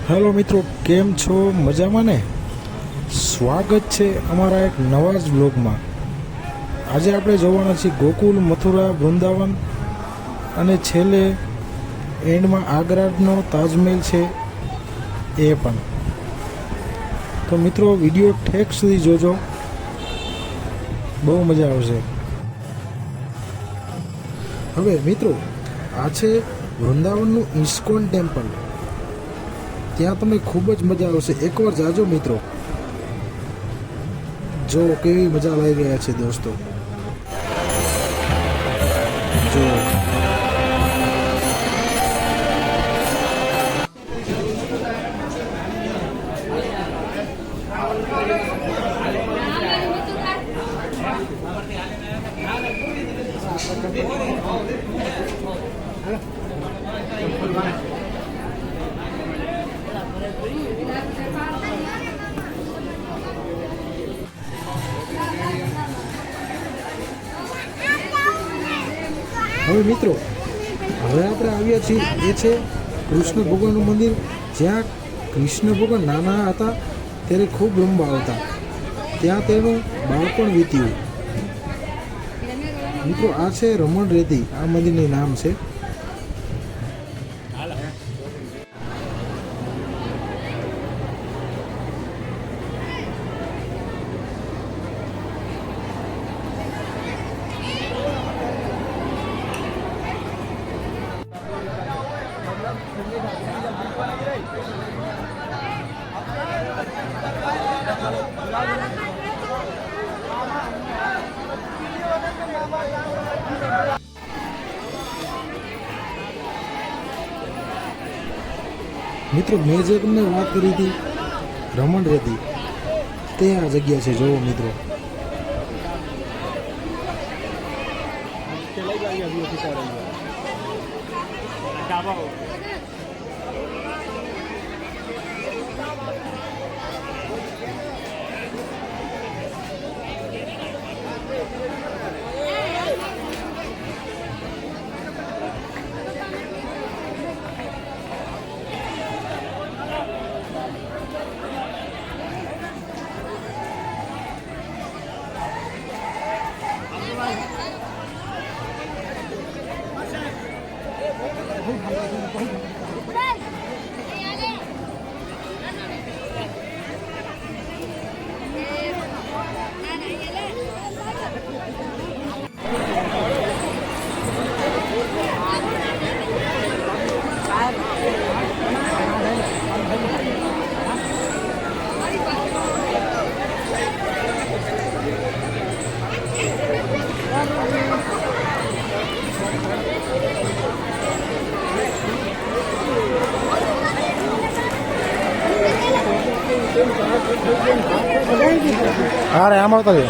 Hello મિત્રો, કેમ છો? મજામાં ને? સ્વાગત છે અમારા એક નવા જ બ્લોગમાં. આજે આપણે જોવાના છીએ ગોકુલ, મથુરા, વૃંદાવન અને છેલ્લે એન્ડમાં આગ્રાનો તાજમહેલ છે એ પણ. તો મિત્રો વિડીયો ઠેક સુધી જોજો, બહુ મજા આવશે. હવે મિત્રો, આ છે વૃંદાવનનું ઇસ્કોન ટેમ્પલ. ત્યાં તમને ખૂબ જ મજા આવશે, એકવાર જાજો મિત્રો. જો કેવી મજા લઈ રહ્યા છે દોસ્તો, જો હવે મિત્રો, હવે આપણે આવ્યા છીએ એ છે કૃષ્ણ ભગવાનનું મંદિર, જ્યાં કૃષ્ણ ભગવાન નાના હતા ત્યારે ખૂબ રમવા આવતા, ત્યાં તેનું બાળપણ વીત્યું. મિત્રો આ છે રમણ રેતી, આ મંદિરનું નામ છે. મિત્રો મેં જે તમને વાત કરી હતી રમણ રેતી, તે આ જગ્યા છે. જોવો મિત્રો, અરે આમ આવતા છે.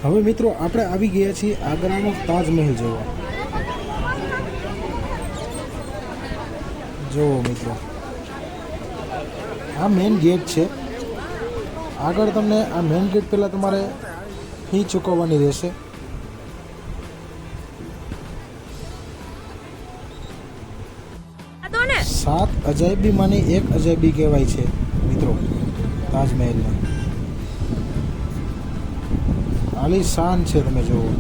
હવે મિત્રો આપણે આવી ગયા છીએ આગ્રાનો તાજમહેલ જોવા. જુઓ મિત્રો, આ મેઇન ગેટ છે. આગળ તમને આ મેઇન ગેટ પહેલાં તમારે ફી ચૂકવવાની રહેશે. સાત અજાયબીમાંની એક અજાયબી કહેવાય છે મિત્રો તાજમહેલને. આલીશાન છે, તમે જુઓ.